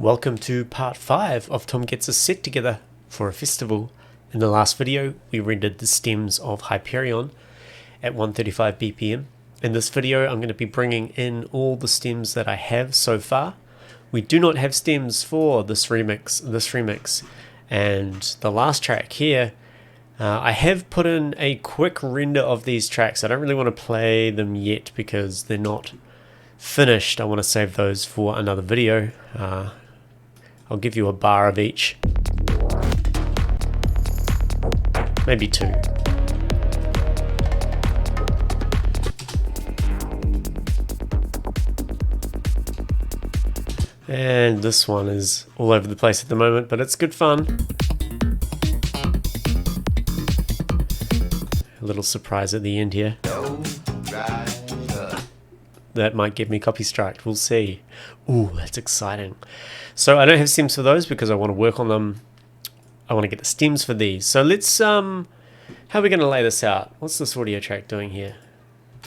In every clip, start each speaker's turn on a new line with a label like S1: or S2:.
S1: Welcome to part 5 of Tom Gets a Set Together for a Festival. In the last video, we rendered the stems of Hyperion at 135 BPM. In this video, I'm going to be bringing in all the stems that I have so far. We do not have stems for this remix, and the last track here, I have put in a quick render of these tracks. I don't really want to play them yet because they're not finished. I want to save those for another video. I'll give you a bar of each, maybe 2. And this one is all over the place at the moment, but it's good fun. A little surprise at the end here. That might give me copy strike, we'll see. Ooh, that's exciting. So I don't have stems for those because I want to work on them. I want to get the stems for these. So let's, how are we going to lay this out? What's this audio track doing here?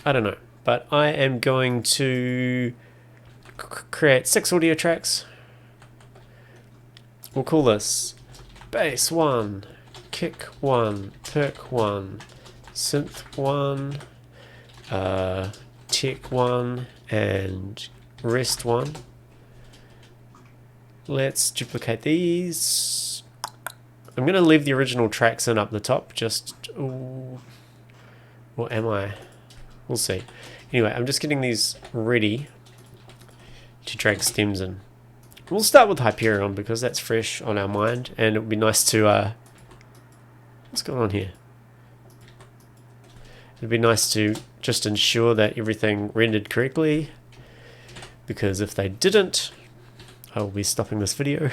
S1: I don't know, but I am going to create 6 audio tracks. We'll call this bass 1, kick 1, perk 1, synth 1, tech 1, and rest 1. Let's duplicate these. I'm going to leave the original tracks in up the top, just, ooh, or am I? We'll see. Anyway, I'm just getting these ready to drag stems in. We'll start with Hyperion because that's fresh on our mind, and it would be nice to, what's going on here? It'd be nice to just ensure that everything rendered correctly, because if they didn't, I will be stopping this video.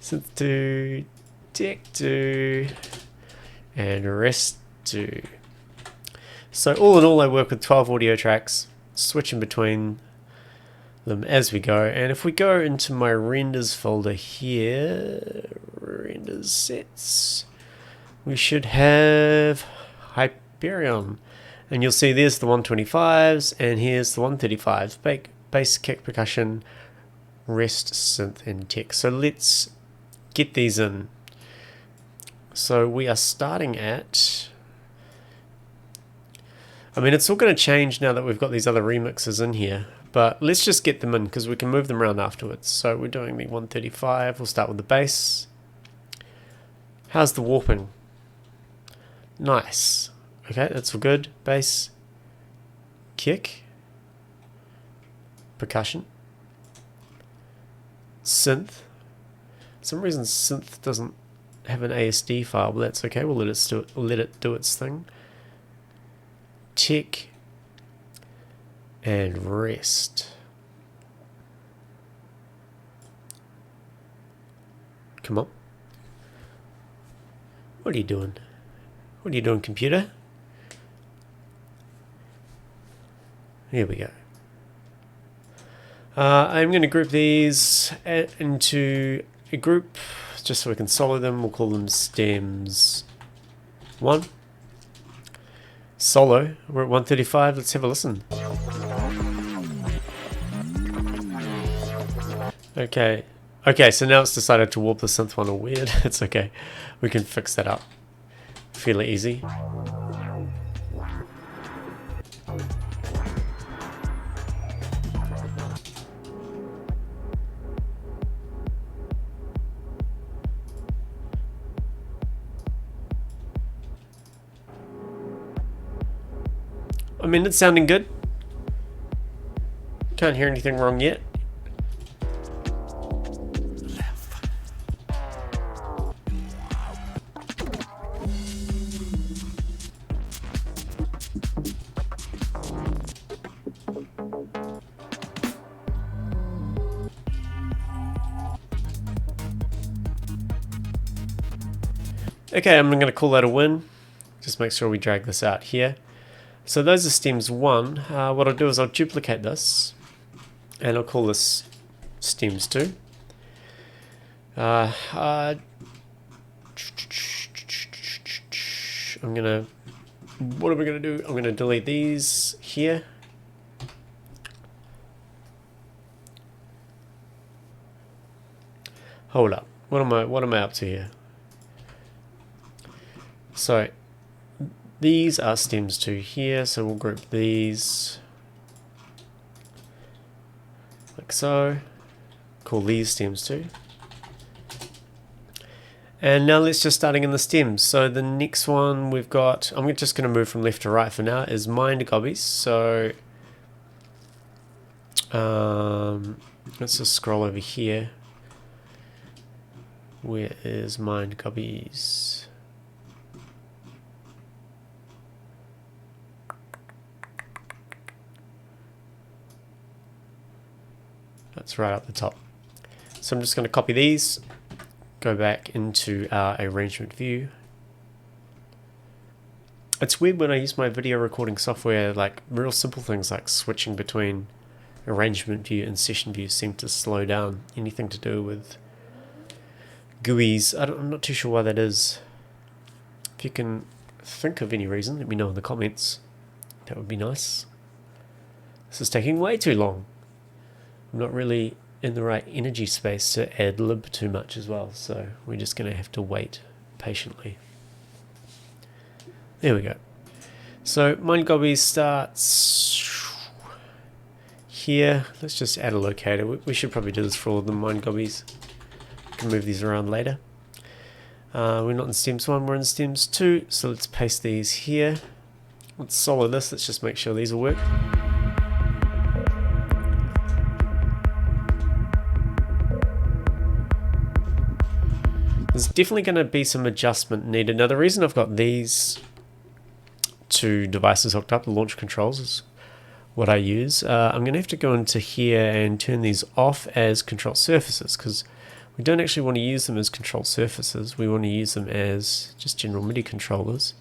S1: Synth 2, tech 2, and rest 2. So all in all, I work with 12 audio tracks, switching between them as we go. And if we go into my renders folder here, renders sets, we should have Hyperion. And you'll see there's the 125s, and here's the 135s. Bass, kick, percussion, rest, synth, and tech. So let's get these in. So we are starting at, I mean, it's all going to change now that we've got these other remixes in here, but let's just get them in because we can move them around afterwards. So we're doing the 135. We'll start with the bass. How's the warping? Nice. Okay, that's all good. Bass, kick, percussion, synth. For some reason synth doesn't have an ASD file, but that's okay. We'll let it do its thing. Tech and rest. Come on. What are you doing? What are you doing, computer? Here we go. I'm going to group these into a group just so we can solo them. We'll call them stems 1. Solo, we're at 135. Let's have a listen. Okay, so now it's decided to warp the synth one all weird. It's okay. We can fix that up fairly easy. I mean, it's sounding good. Can't hear anything wrong yet. Okay, I'm going to call that a win. Just make sure we drag this out here. So those are stems 1. What I'll do is I'll duplicate this, and I'll call this stems 2. I'm gonna, what are we gonna do? I'm gonna delete these here. hold up. What am I up to here? So these are stems 2 here, so we'll group these like so. Call these stems 2. And now let's just starting in the stems. So the next one we've got, I'm just going to move from left to right for now, is Mind Gobbies. So let's just scroll over here. Where is Mind Gobbies? That's right up the top. So I'm just going to copy these, go back into our arrangement view. It's weird when I use my video recording software, like real simple things like switching between arrangement view and session view seem to slow down. Anything to do with GUIs, I'm not too sure why that is. If you can think of any reason, let me know in the comments. That would be nice. This is taking way too long. I'm not really in the right energy space to ad lib too much as well, so we're just going to have to wait patiently. There we go. So Mind Gobbies starts here. Let's just add a locator. We should probably do this for all of the Mind Gobbies. We can move these around later. We're not in stems 1, we're in stems 2, so let's paste these here. Let's solo this, let's just make sure these will work. There's definitely going to be some adjustment needed. Now the reason I've got these two devices hooked up, the launch controls is what I use. I'm going to have to go into here and turn these off as control surfaces, because we don't actually want to use them as control surfaces. We want to use them as just general MIDI controllers.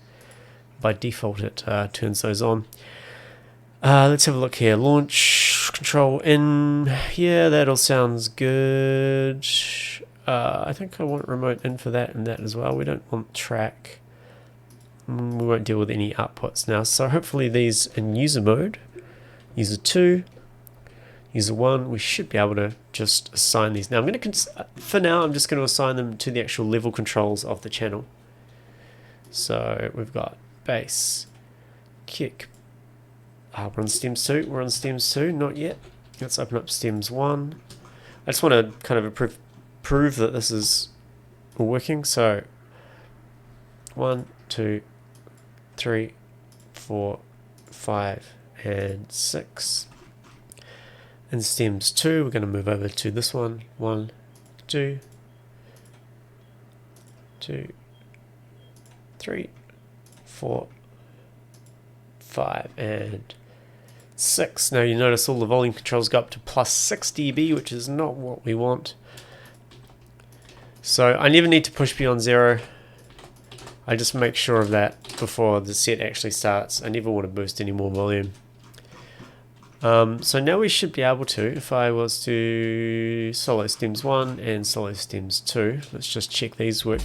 S1: By default it turns those on. Let's have a look here. Launch control in here, that all sounds good. I think I want remote in for that and that as well. We don't want track. We won't deal with any outputs now. So hopefully these in user mode, user 2, user 1, we should be able to just assign these. Now I'm going to, for now, I'm just going to assign them to the actual level controls of the channel. So we've got bass, kick. We're on stems 2. We're on stems 2, not yet. Let's open up stems 1. I just want to kind of prove that this is working. So 1, 2, 3, 4, 5, and 6. In stems 2, we're going to move over to this one. 1, 2, 2, 3, 4, 5, and 6. Now you notice all the volume controls go up to plus 6 dB, which is not what we want. So I never need to push beyond 0. I just make sure of that before the set actually starts. I never want to boost any more volume. So now we should be able to, if I was to solo stems 1 and solo stems 2, let's just check these work.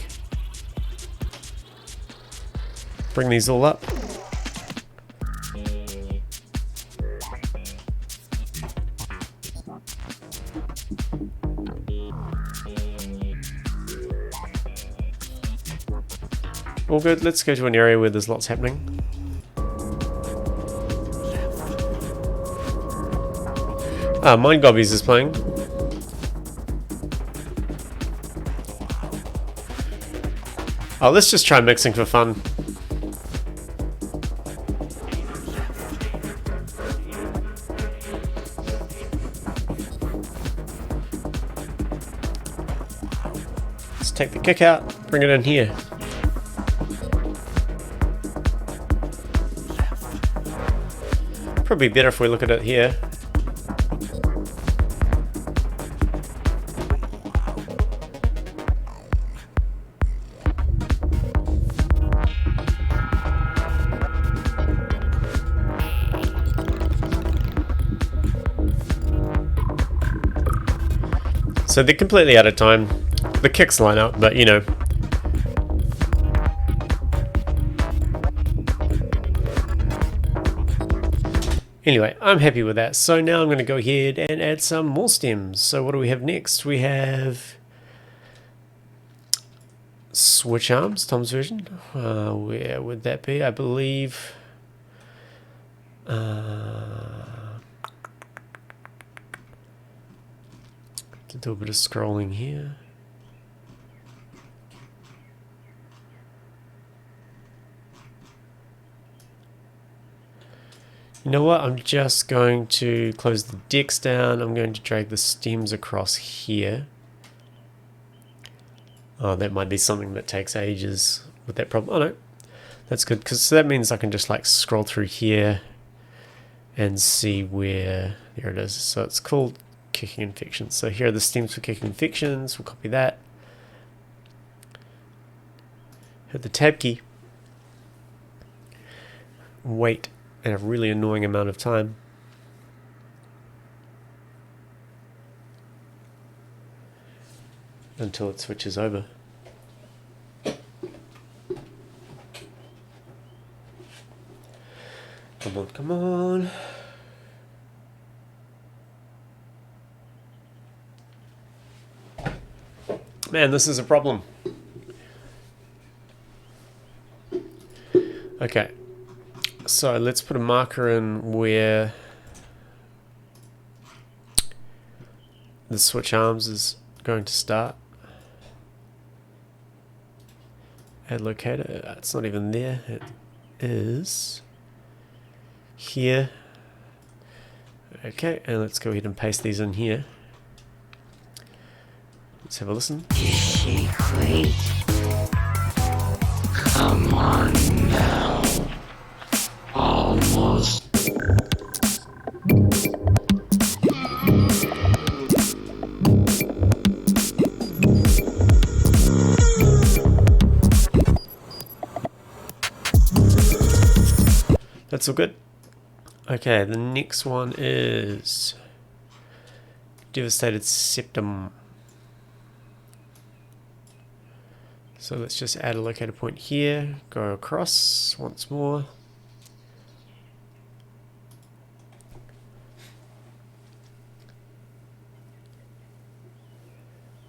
S1: Bring these all up. All good, let's go to an area where there's lots happening. Mind Gobbies is playing. Oh, let's just try mixing for fun. Let's take the kick out, bring it in here. Probably better if we look at it here. So they're completely out of time. The kicks line up, but you know. Anyway, I'm happy with that. So now I'm going to go ahead and add some more stems. So what do we have next? We have switch arms, Tom's version. Where would that be? I believe. To do a bit of scrolling here. You know what? I'm just going to close the decks down. I'm going to drag the stems across here. Oh, that might be something that takes ages with that problem. Oh no, that's good, because so that means I can just like scroll through here and see where, there it is. So it's called kicking infections. So here are the stems for kicking infections. We'll copy that. Hit the tab key. Wait a really annoying amount of time. Until it switches over. Come on, come on. Man, this is a problem. Okay. So let's put a marker in where the switch arms is going to start. Add locator. It's not even there. It is here. Okay, and let's go ahead and paste these in here. Let's have a listen.
S2: Secret. Come on now. Almost.
S1: That's all good. Okay, the next one is devastated septum. So let's just add a locator point here, go across once more.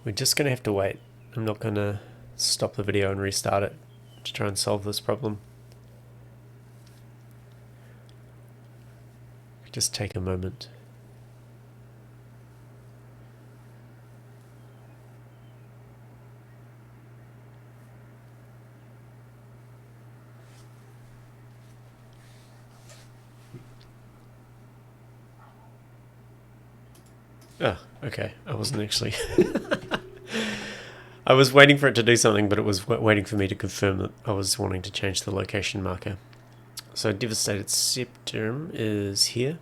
S1: We're just going to have to wait. I'm not going to stop the video and restart it to try and solve this problem. Just take a moment. Oh, okay. I wasn't actually... I was waiting for it to do something, but it was waiting for me to confirm that I was wanting to change the location marker. So devastated septum is here.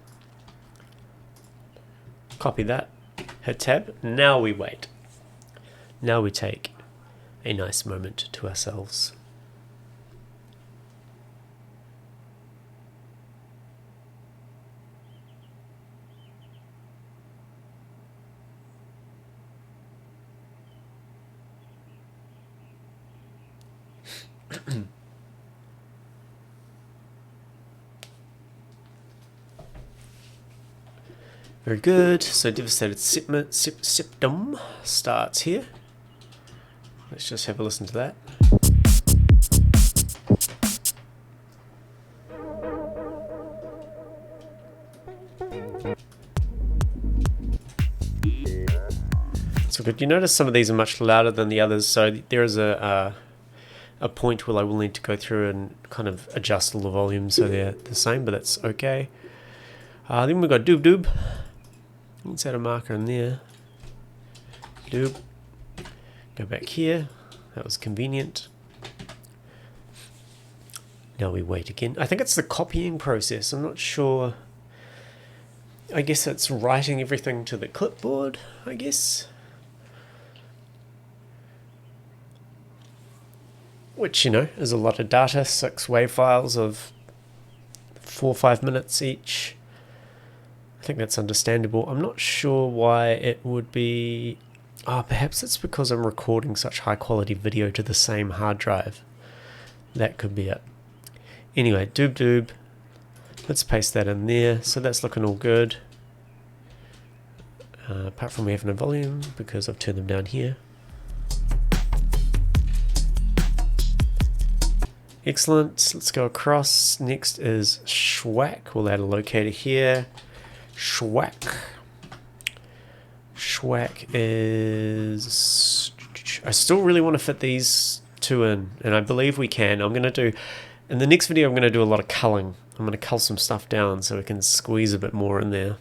S1: Copy that. Hit tab. Now we wait. Now we take a nice moment to ourselves. Very good. So devastated septum starts here. Let's just have a listen to that. So good. You notice some of these are much louder than the others. So there is a point where I will need to go through and kind of adjust all the volumes so they're the same, but that's okay. Then we've got doob doob. Let's add a marker in there. Doob. Go back here. That was convenient. Now we wait again. I think it's the copying process. I'm not sure. I guess it's writing everything to the clipboard, I guess. Which, you know, is a lot of data. 6 WAV files of 4 or 5 minutes each. I think that's understandable. I'm not sure why it would be... perhaps it's because I'm recording such high quality video to the same hard drive. That could be it. Anyway, doob doob. Let's paste that in there. So that's looking all good. Apart from we have no volume because I've turned them down here. Excellent. Let's go across. Next is Schwack. We'll add a locator here. Schwack. Schwack is... I still really want to fit these two in, and I believe we can. I'm going to do... In the next video, I'm going to do a lot of culling. I'm going to cull some stuff down so we can squeeze a bit more in there.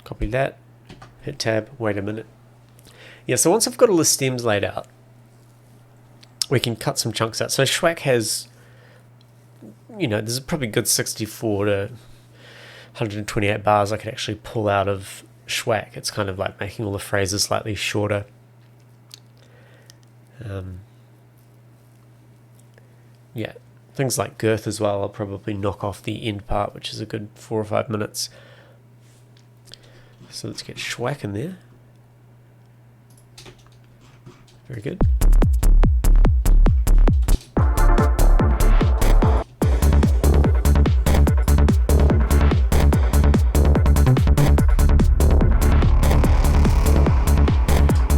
S1: Copy that. Hit tab. Wait a minute. Yeah, so once I've got all the stems laid out, we can cut some chunks out. So Schwack has, you know, there's probably good 64 to 128 bars I could actually pull out of Schwack. It's kind of like making all the phrases slightly shorter. Yeah, things like girth as well. I'll probably knock off the end part, which is a good 4 or 5 minutes. So let's get Schwack in there. Very good.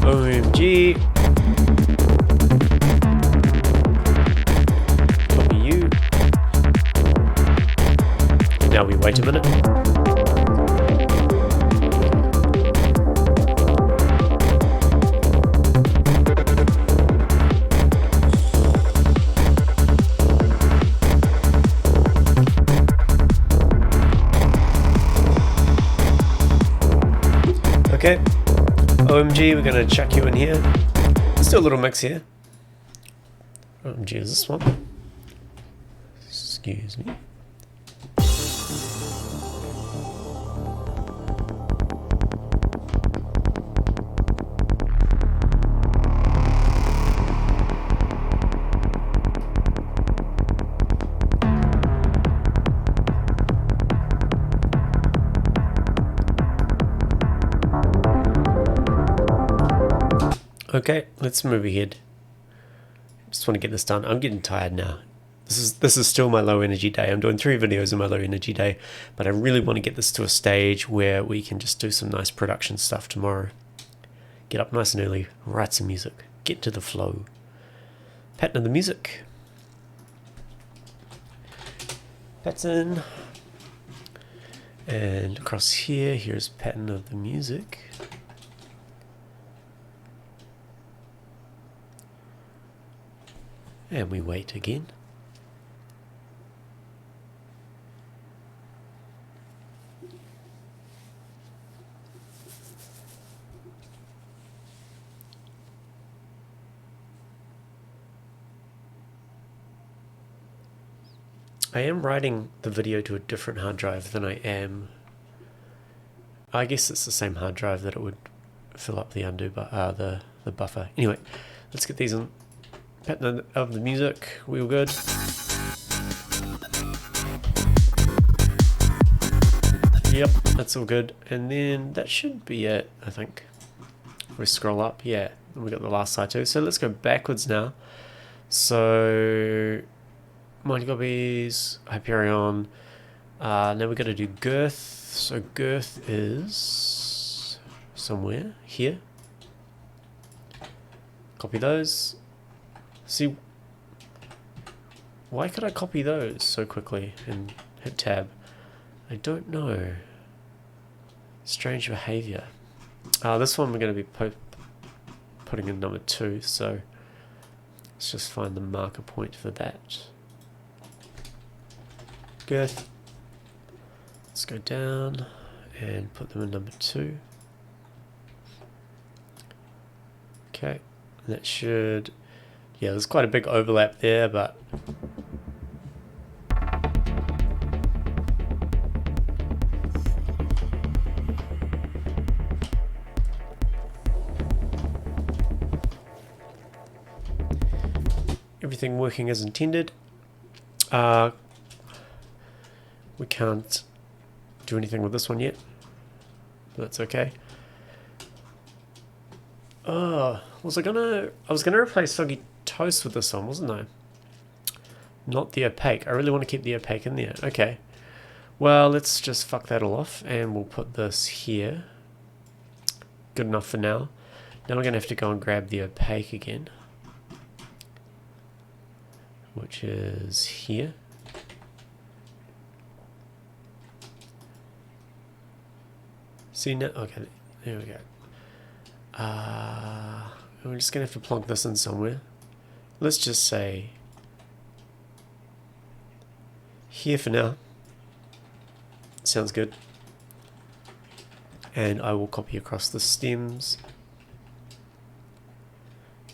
S1: OMG. Copy you. Now we wait a minute. Okay, OMG, we're going to chuck you in here. Let's do a little mix here. OMG is this one. Excuse me. Okay, let's move ahead. Just want to get this done. I'm getting tired now. This is still my low energy day. I'm doing 3 videos in my low energy day, but I really want to get this to a stage where we can just do some nice production stuff tomorrow. Get up nice and early, write some music, get to the flow. Pattern of the music. Pattern. And across here, here's pattern of the music. And we wait again. I am writing the video to a different hard drive than I am. I guess it's the same hard drive that it would fill up the undo, but the buffer. Anyway, let's get these in. Pattern of the music, we were good. Yep, that's all good. And then that should be it, I think. If we scroll up, yeah, we got the last side too. So let's go backwards now. So, mighty copies, Hyperion. Now we got to do girth. So girth is somewhere here. Copy those. See, why could I copy those so quickly and hit tab? I don't know. Strange behavior. This one we're going to be putting in number 2, so let's just find the marker point for that. Girth. Let's go down and put them in number 2. Okay, that should... Yeah, there's quite a big overlap there, but everything working as intended. We can't do anything with this one yet, but that's okay. Oh, I was gonna replace Soggy Toast with this one, wasn't I? Not the opaque. I really want to keep the opaque in there. Okay. Well, let's just fuck that all off, and we'll put this here. Good enough for now. Now we're gonna have to go and grab the opaque again. which is here. See now, okay, there we go. We're just gonna have to plonk this in somewhere. Let's just say here for now. Sounds good. And I will copy across the stems.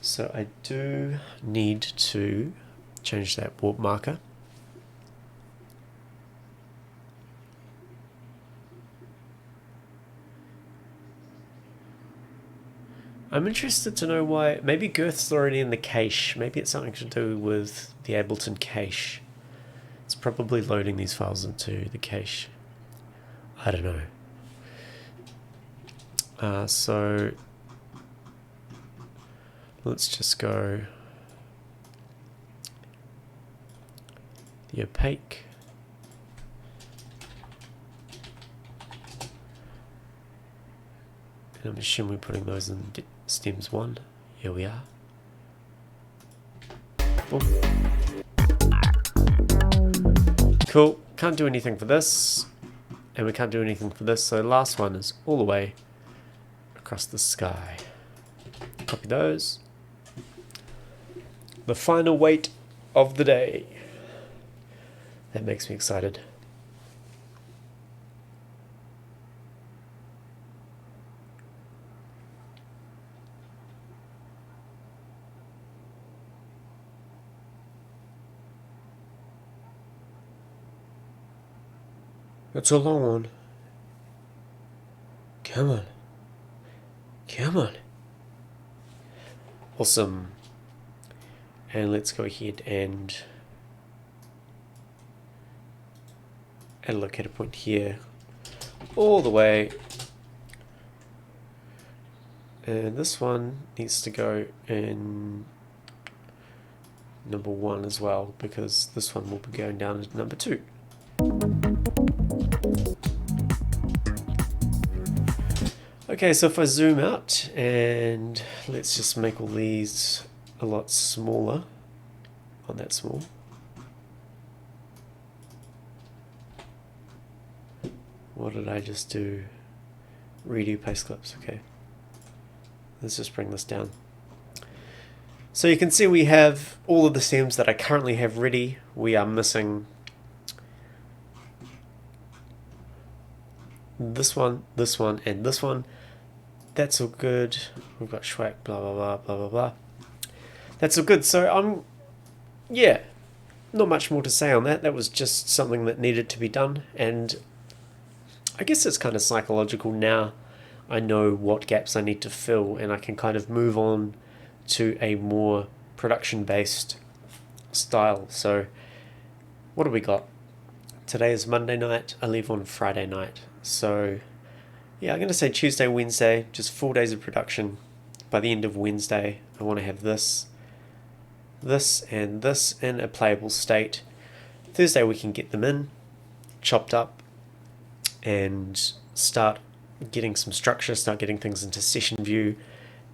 S1: So I do need to change that warp marker. I'm interested to know why. Maybe girth's already in the cache. Maybe it's something to do with the Ableton cache. It's probably loading these files into the cache. I don't know. So let's just go the opaque. And I'm assuming we're putting those in stems 1. Here we are. Boom. Cool. Can't do anything for this. And we can't do anything for this. So last one is all the way across the sky. Copy those. The final weight of the day. That makes me excited. It's a long one. Come on. Come on. Awesome. And let's go ahead and add a locator point here all the way. And this one needs to go in number 1 as well, because this one will be going down to number 2. Okay, so if I zoom out and let's just make all these a lot smaller, not that small. What did I just do? Redo paste clips, okay. Let's just bring this down. So you can see we have all of the stems that I currently have ready. We are missing this one, and this one. That's all good. We've got schwack, blah, blah, blah, blah, blah, blah. That's all good. So yeah, not much more to say on that. That was just something that needed to be done. And I guess it's kind of psychological now. I know what gaps I need to fill, and I can kind of move on to a more production-based style. So what do we got? Today is Monday night. I leave on Friday night. So yeah, I'm going to say Tuesday, Wednesday, just 4 days of production. By the end of Wednesday, I want to have this, and this in a playable state. Thursday we can get them in, chopped up, and start getting some structure, start getting things into session view,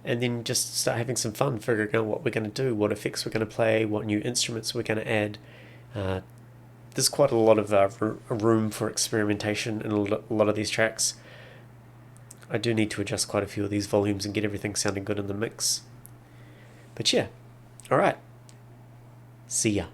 S1: and then just start having some fun figuring out what we're going to do, what effects we're going to play, what new instruments we're going to add. There's quite a lot of room for experimentation in a lot of these tracks. I do need to adjust quite a few of these volumes and get everything sounding good in the mix. But yeah, alright. See ya.